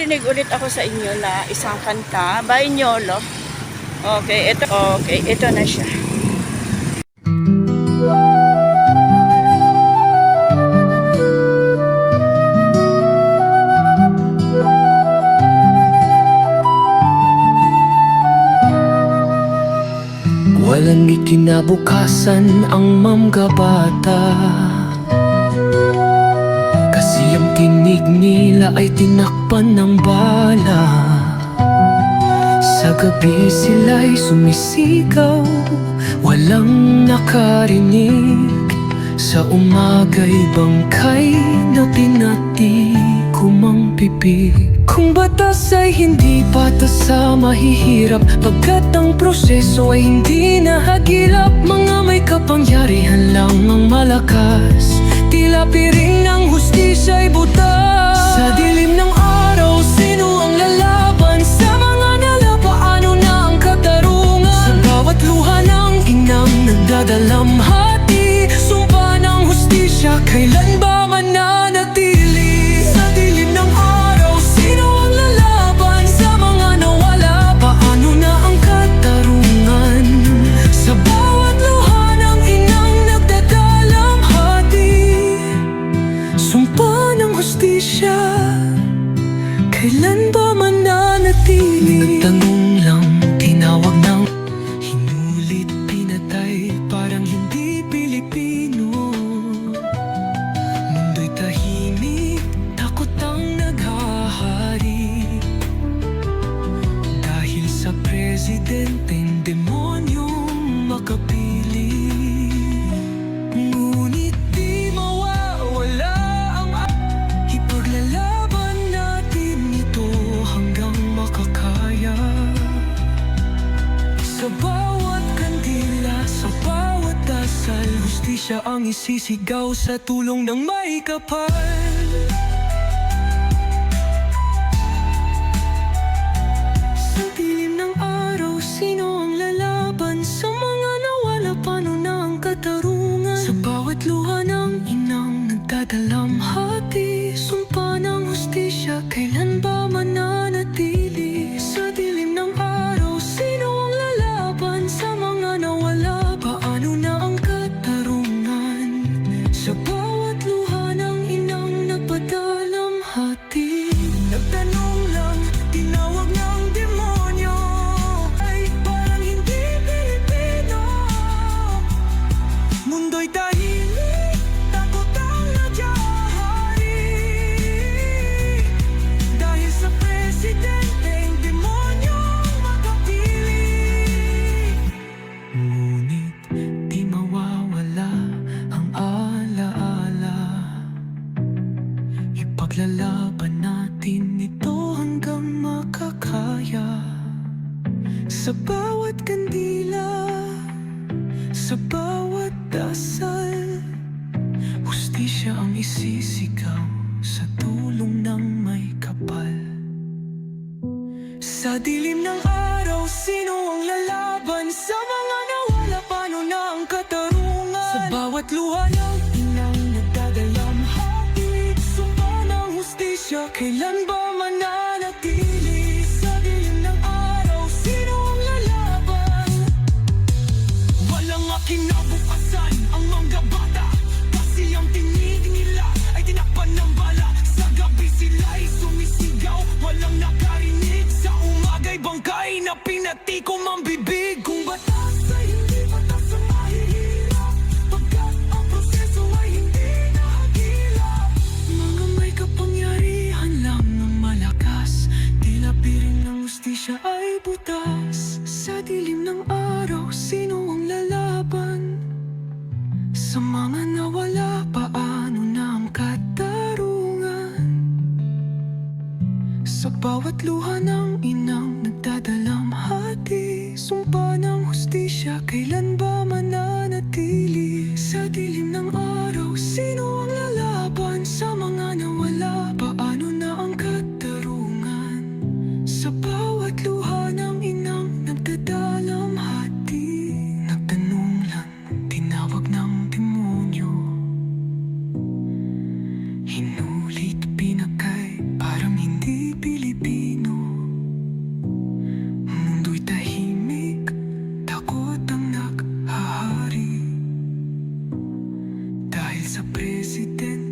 naririnig ulit ako sa inyo na isang kanta by Nyolo. Okay, ito na siya. Walang ikinabukasan ang mamgabata, kasi ang tinig nila ay tinakpan ng bala. Sa gabi sila'y sumisigaw, walang nakarinig. Sa umaga'y bangkay na pinatikom ang bibig. Kung batas ay hindi patas sa mahihirap, pagkat ang proseso ay hindi nahagilap. Mga may kapangyarihan lang ang malakas, tila piring ng hustisya ay butas. Sa dilim ng araw, sino ang lalaban? Sa mga nalapaano na ang katarungan? Sa bawat luha ng inang nagdadalamhati, sumpa ng hustisya, kailan ba mananatili? Sa dilim ng araw, sino ang lalaban? Sa mga nawala, paano na ang katarungan? Sa bawat luha ng inang nagdadalamhati, sumpa ng hustisya, kailan ba mananatili? Nagtanong lang, tinawag ng hinulit, pinatay, parang hindi Pilipino. Mundo'y tahimik, takot ang naghahari, dahil sa presidenteng demonyong makapili. Ngunit di mawawala ang ipaglalaban natin ito hanggang makakaya. Sa bawat kandila, sa bawat dasal, hustisya ang isisigaw sa tulong ng may kapal. Sa dilim ng araw, sino ang lalaban? Sa mga nawala, paano na ang katarungan? Sa bawat luha ng inang nagdadalamhati, sumpa ng hustisya, kailan ba mananatili? Sa dilim ng araw, sino ang lalaban? Sa mga nawala, paano na ang katarungan? Sa bawat luha ng inang nagpadalamhati, nagtanong lang, tinawag ng demonyo, ay parang hindi Pilipino. Mundo'y tahimik, takot ang naghahari, dahil sa presidenteng demonyong makapili. Ngunit di mawawala ang alaala, ipaglalaban natin ito hanggang makakaya. Sa bawat kandila, sa bawat dasal, hustisya ang isisigaw sa tulong ng may kapal. Sa dilim ng araw, sino ang lalaban? Sa mga nawala, paano na ang katarungan? Sa bawat luha ng inang nagdadalamhati, sumpa ng hustisya, kailan ba mananatili? Sa dilim ng araw, sino ang lalaban? Walang kinabukasan ang mga bata, kasi ang tinig nila ay tinakpan ng bala. Sa gabi sila'y sumisigaw, walang nakarinig. Sa umaga'y bangkay na pinatikom ang bibig. Kung batas ay hindi batas sa mahihirap, pagkat ang proseso ay hindi nahagilap. Mga may kapangyarihan lang ang malakas, tila piring ng hustisya ay butas. Sa dilim ng araw, sino ang lalaban? Sa mga nawala, paano na ang katarungan? Sa bawat luha ng inang nagdadalamhati, sumpa ng hustisya, kailan ba mananatili? Sa dilim ng araw, sino ang lalaban? Sa mga nawala, paano na ang katarungan? Sa bawat luha ng inang nagdadalamhati, nagtanong lang, tinawag ng demonyo, hinulit, pinakay, parang hindi Pilipino. sa presidente